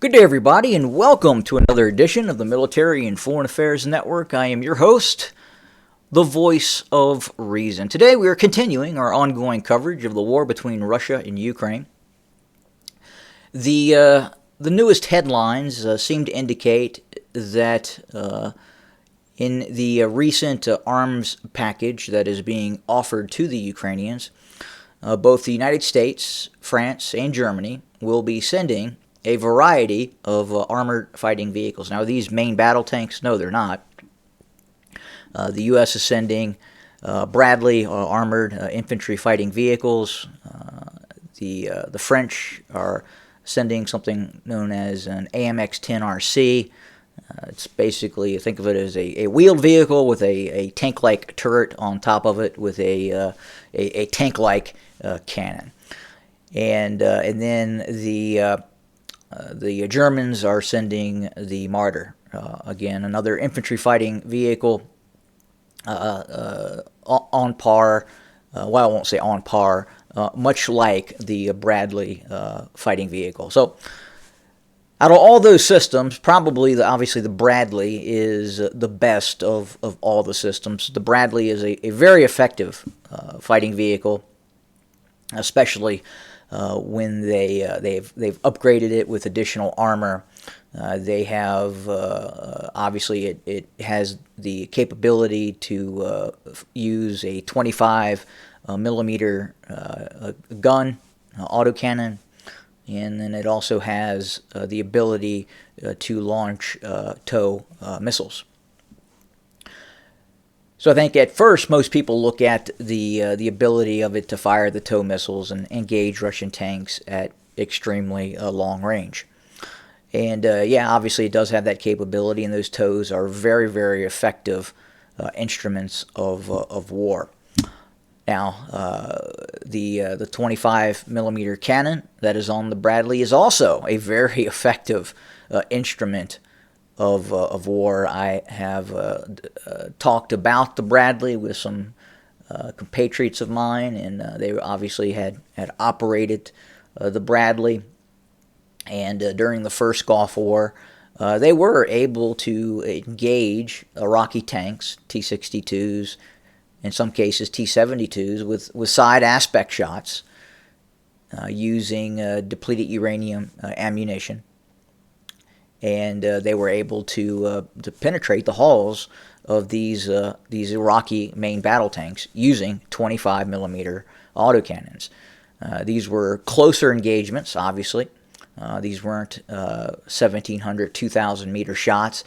Good day, everybody, and welcome to another edition of the Military and Foreign Affairs Network. I am your host, the voice of reason. Today, we are continuing our ongoing coverage of the war between Russia and Ukraine. The newest headlines seem to indicate that in the recent arms package that is being offered to the Ukrainians, both the United States, France, and Germany will be sending a variety of armored fighting vehicles. Now, are these main battle tanks? No, they're not. The U.S. is sending Bradley armored infantry fighting vehicles. The French are sending something known as an AMX-10RC. It's basically, think of it as a wheeled vehicle with a tank-like turret on top of it with a tank-like cannon. And then the Germans are sending the Marder, again, another infantry fighting vehicle on par, well, I won't say on par, much like the Bradley fighting vehicle. So, out of all those systems, probably, obviously, the Bradley is the best of all the systems. The Bradley is a very effective fighting vehicle, especially when they've upgraded it with additional armor. They have obviously it has the capability to use a 25 millimeter gun, autocannon, and then it also has the ability to launch TOW missiles. So I think at first most people look at the ability of it to fire the TOW missiles and engage Russian tanks at extremely long range. And yeah, obviously it does have that capability, and those TOWs are very, very effective instruments of war. Now, the 25 millimeter cannon that is on the Bradley is also a very effective instrument of war. I have talked about the Bradley with some compatriots of mine, and they obviously had operated the Bradley. And during the first Gulf War, they were able to engage Iraqi tanks, T-62s, in some cases T-72s, with side aspect shots using depleted uranium ammunition. And they were able to penetrate the hulls of these Iraqi main battle tanks using 25 millimeter autocannons. These were closer engagements, obviously. These weren't 1,700, 2,000 meter shots.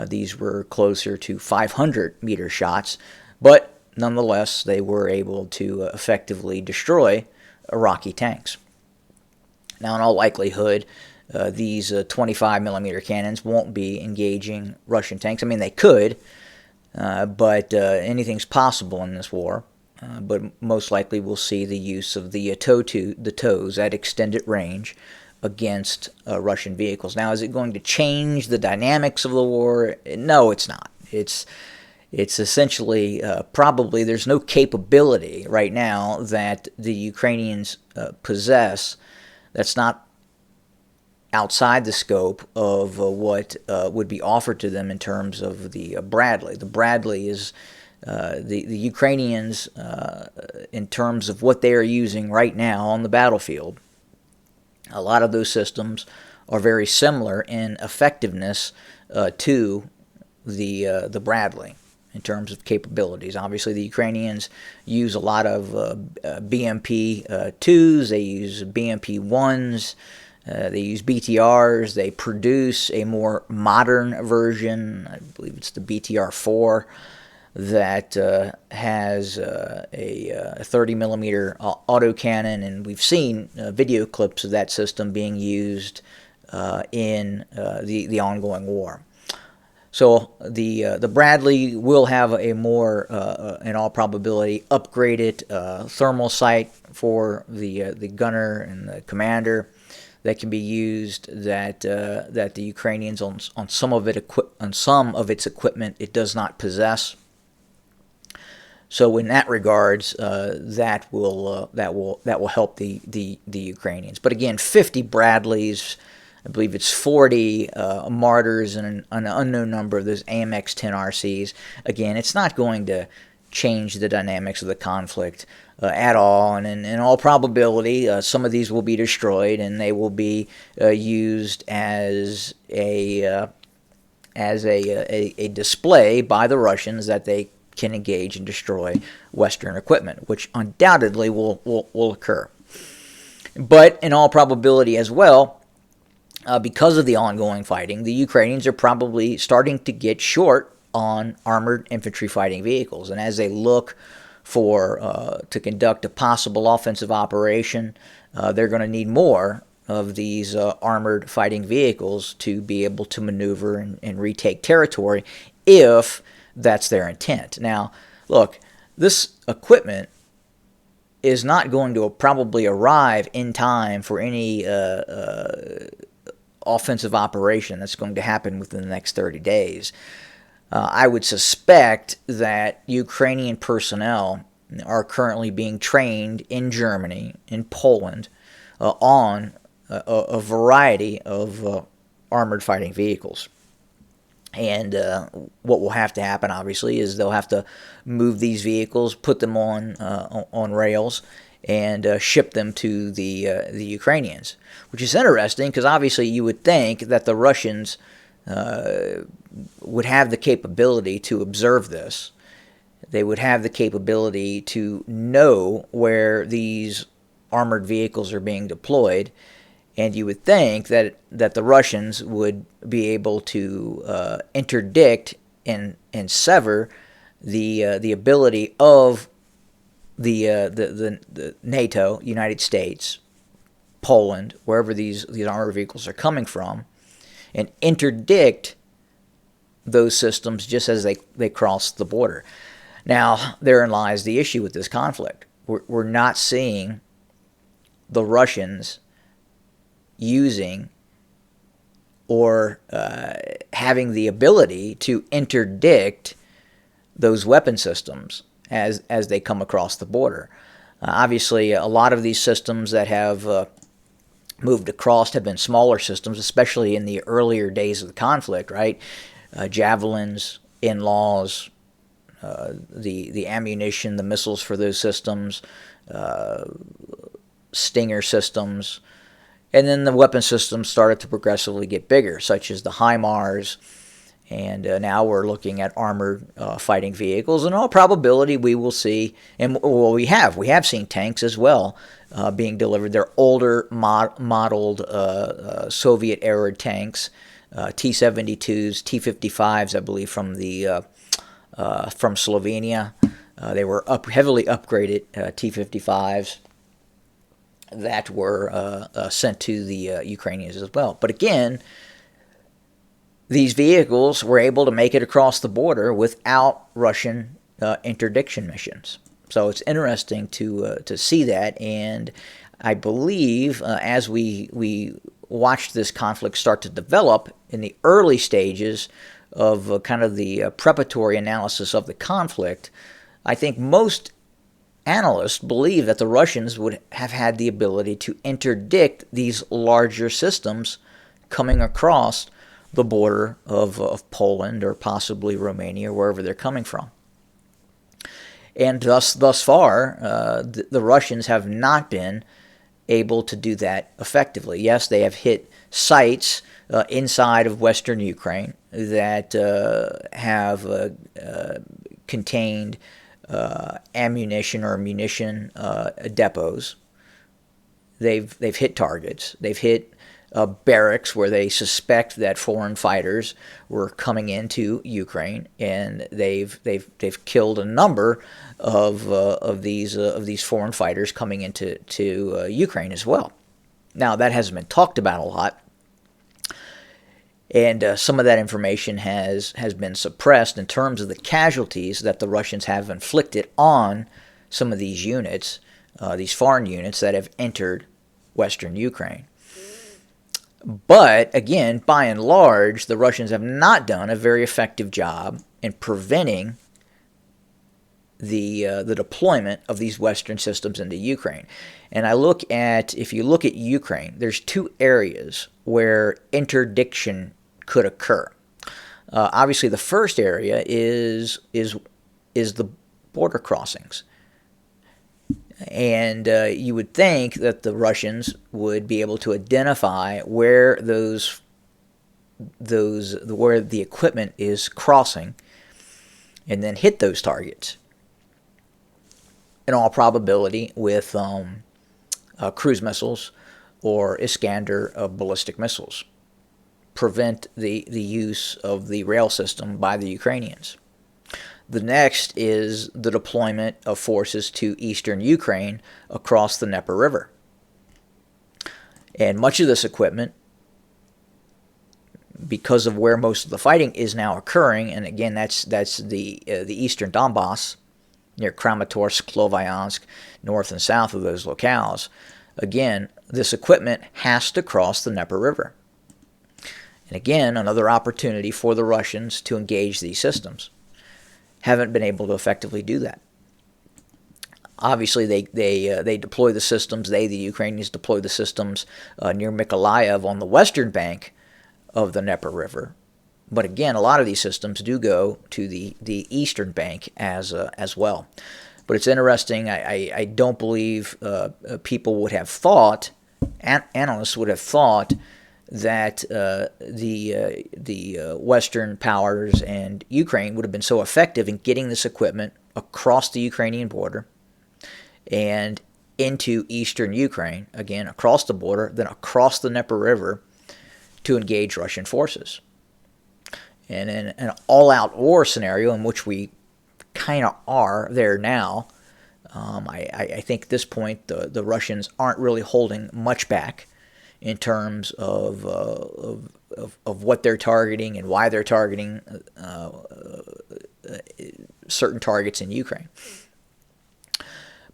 These were closer to 500 meter shots, but nonetheless, they were able to effectively destroy Iraqi tanks. Now, in all likelihood, these 25 millimeter cannons won't be engaging Russian tanks. I mean, they could, but anything's possible in this war. But most likely we'll see the use of the TOWs at extended range against Russian vehicles. Now, is it going to change the dynamics of the war? No, it's not. It's essentially probably there's no capability right now that the Ukrainians possess that's not outside the scope of what would be offered to them in terms of the Bradley. The Bradley is the Ukrainians, in terms of what they are using right now on the battlefield. A lot of those systems are very similar in effectiveness to the Bradley in terms of capabilities. Obviously, the Ukrainians use a lot of BMP-2s, they use BMP-1s, they use BTRs. They produce a more modern version, I believe it's the BTR-4, that has a 30 millimeter autocannon, and we've seen video clips of that system being used in the ongoing war. So the Bradley will have a more, in all probability, upgraded thermal sight for the gunner and the commander that can be used. That the Ukrainians on some of its equipment it does not possess. So in that regards, that will help the Ukrainians. But again, 50 Bradleys I believe it's 40 Martyrs and an unknown number of those AMX-10 RCs. Again, it's not going to change the dynamics of the conflict at all, and in all probability, some of these will be destroyed, and they will be used as a display by the Russians that they can engage and destroy Western equipment, which undoubtedly will occur. But in all probability as well, because of the ongoing fighting, the Ukrainians are probably starting to get short on armored infantry fighting vehicles. And as they look to conduct a possible offensive operation, they're going to need more of these armored fighting vehicles to be able to maneuver and retake territory if that's their intent. Now, look, this equipment is not going to probably arrive in time for any offensive operation that's going to happen within the next 30 days. I would suspect that Ukrainian personnel are currently being trained in Germany, in Poland, on a variety of armored fighting vehicles. And what will have to happen, obviously, is they'll have to move these vehicles, put them on rails, and ship them to the Ukrainians, which is interesting because obviously you would think that the Russians would have the capability to observe this. They would have the capability to know where these armored vehicles are being deployed, and you would think that the Russians would be able to interdict and sever the ability of the NATO, United States, Poland, wherever these armored vehicles are coming from, and interdict those systems just as they cross the border. Now, therein lies the issue with this conflict. We're not seeing the Russians using or having the ability to interdict those weapon systems as they come across the border. Obviously, a lot of these systems that have moved across have been smaller systems, especially in the earlier days of the conflict, right? Javelins, in-laws, the ammunition, the missiles for those systems, Stinger systems, and then the weapon systems started to progressively get bigger, such as the HIMARS, and now we're looking at armored fighting vehicles. In all probability, we will see, and well, we have seen tanks as well being delivered. They're older modeled Soviet-era tanks, T-72s, T-55s, I believe, from Slovenia. They were heavily upgraded T-55s that were sent to the Ukrainians as well. But again, these vehicles were able to make it across the border without Russian interdiction missions. So it's interesting to see that, and I believe as we watched this conflict start to develop in the early stages of kind of the preparatory analysis of the conflict, I think most analysts believe that the Russians would have had the ability to interdict these larger systems coming across the border of Poland or possibly Romania, wherever they're coming from. And thus far, the Russians have not been able to do that effectively. Yes, they have hit sites inside of Western Ukraine that have contained ammunition or munition depots. They've hit targets. They've hit barracks where they suspect that foreign fighters were coming into Ukraine, and they've killed a number of these foreign fighters coming into Ukraine as well. Now, that hasn't been talked about a lot, and some of that information has been suppressed in terms of the casualties that the Russians have inflicted on some of these units, these foreign units that have entered Western Ukraine. But again, by and large, the Russians have not done a very effective job in preventing the deployment of these Western systems into Ukraine. And if you look at Ukraine, there's two areas where interdiction could occur. Obviously, the first area is the border crossings. And you would think that the Russians would be able to identify where where the equipment is crossing, and then hit those targets. In all probability, with cruise missiles or Iskander ballistic missiles, prevent the use of the rail system by the Ukrainians. The next is the deployment of forces to eastern Ukraine across the Dnieper River. And much of this equipment, because of where most of the fighting is now occurring, and again, that's the eastern Donbass, near Kramatorsk, Slovyansk, north and south of those locales. Again, this equipment has to cross the Dnieper River. And again, another opportunity for the Russians to engage these systems. Haven't been able to effectively do that. Obviously, they deploy the systems. The Ukrainians deploy the systems near Mykolaiv on the western bank of the Dnieper River. But again, a lot of these systems do go to the eastern bank as well. But it's interesting. I don't believe people would have thought, analysts would have thought, that the Western powers and Ukraine would have been so effective in getting this equipment across the Ukrainian border and into eastern Ukraine, again, across the border, then across the Dnieper River to engage Russian forces. And in an all-out war scenario, in which we kind of are there now, I think at this point the Russians aren't really holding much back in terms of what they're targeting and why they're targeting certain targets in Ukraine.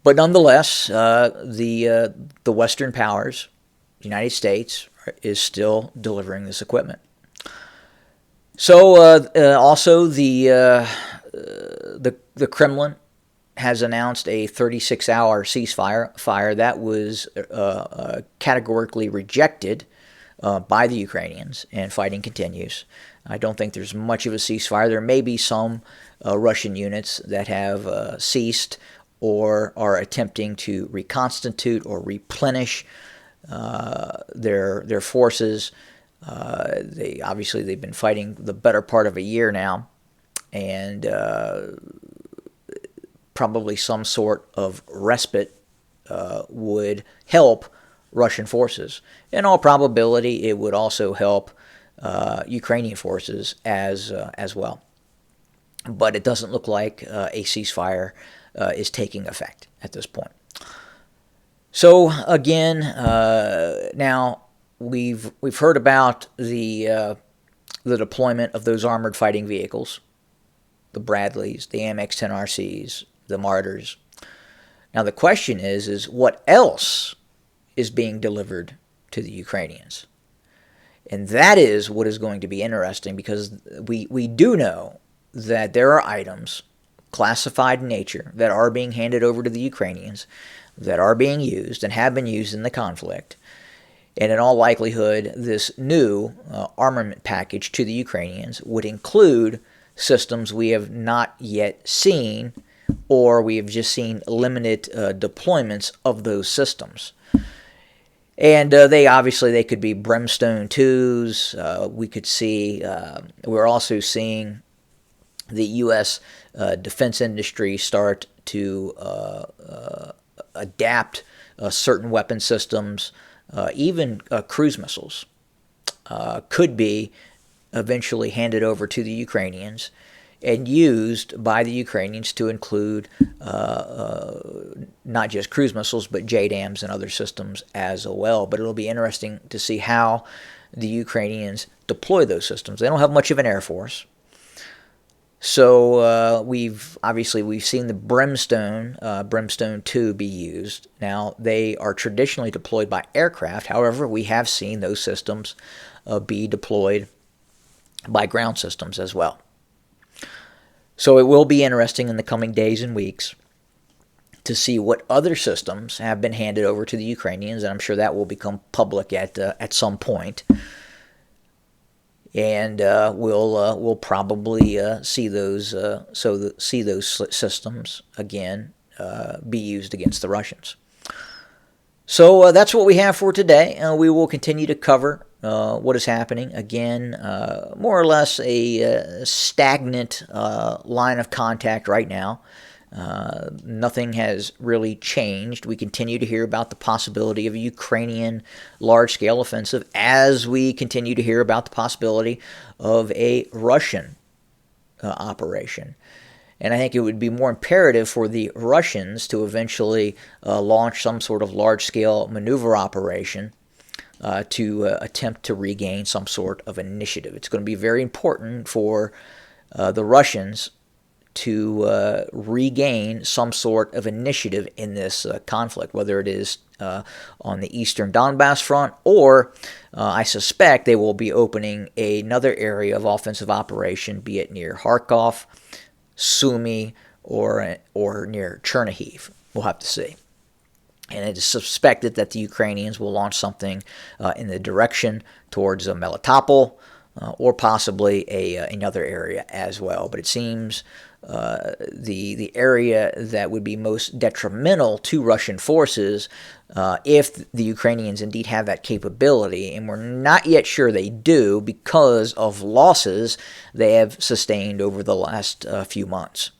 But nonetheless, the Western powers, the United States, is still delivering this equipment. So also the Kremlin has announced a 36-hour ceasefire that was categorically rejected by the Ukrainians, and fighting continues. I don't think there's much of a ceasefire. There may be some Russian units that have ceased or are attempting to reconstitute or replenish their forces. They've been fighting the better part of a year now, and probably some sort of respite would help Russian forces. In all probability, it would also help Ukrainian forces as well. But it doesn't look like a ceasefire is taking effect at this point. So again, now we've heard about the deployment of those armored fighting vehicles, the Bradleys, the AMX-10RCs, the Martyrs. Now the question is what else is being delivered to the Ukrainians? And that is what is going to be interesting, because we do know that there are items classified in nature that are being handed over to the Ukrainians, that are being used and have been used in the conflict. And in all likelihood, this new armament package to the Ukrainians would include systems we have not yet seen, or we have just seen limited deployments of those systems. And they could be Brimstone 2s. We could see, we're also seeing the U.S. Defense industry start to adapt certain weapon systems. Even cruise missiles could be eventually handed over to the Ukrainians and used by the Ukrainians to include not just cruise missiles, but JDAMs and other systems as well. But it'll be interesting to see how the Ukrainians deploy those systems. They don't have much of an air force. So we've seen the Brimstone 2 be used. Now, they are traditionally deployed by aircraft. However, we have seen those systems be deployed by ground systems as well. So it will be interesting in the coming days and weeks to see what other systems have been handed over to the Ukrainians, and I'm sure that will become public at some point. And we'll probably see those systems again be used against the Russians. So that's what we have for today. We will continue to cover what is happening. Again, more or less a stagnant line of contact right now. Nothing has really changed. We continue to hear about the possibility of a Ukrainian large-scale offensive, as we continue to hear about the possibility of a Russian operation. And I think it would be more imperative for the Russians to eventually launch some sort of large-scale maneuver operation to attempt to regain some sort of initiative. It's going to be very important for the Russians to regain some sort of initiative in this conflict, whether it is on the eastern Donbass front, or I suspect they will be opening another area of offensive operation, be it near Kharkov, Sumy, or near Chernihiv. We'll have to see. And it is suspected that the Ukrainians will launch something in the direction towards Melitopol, or possibly another area as well. But it seems the area that would be most detrimental to Russian forces, if the Ukrainians indeed have that capability, and we're not yet sure they do because of losses they have sustained over the last few months.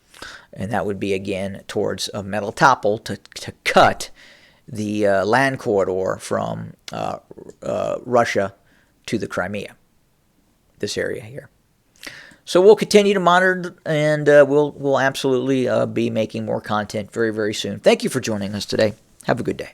And that would be, again, towards Melitopol to cut the land corridor from Russia to the Crimea, this area here. So we'll continue to monitor, and we'll absolutely be making more content very, very soon. Thank you for joining us today. Have a good day.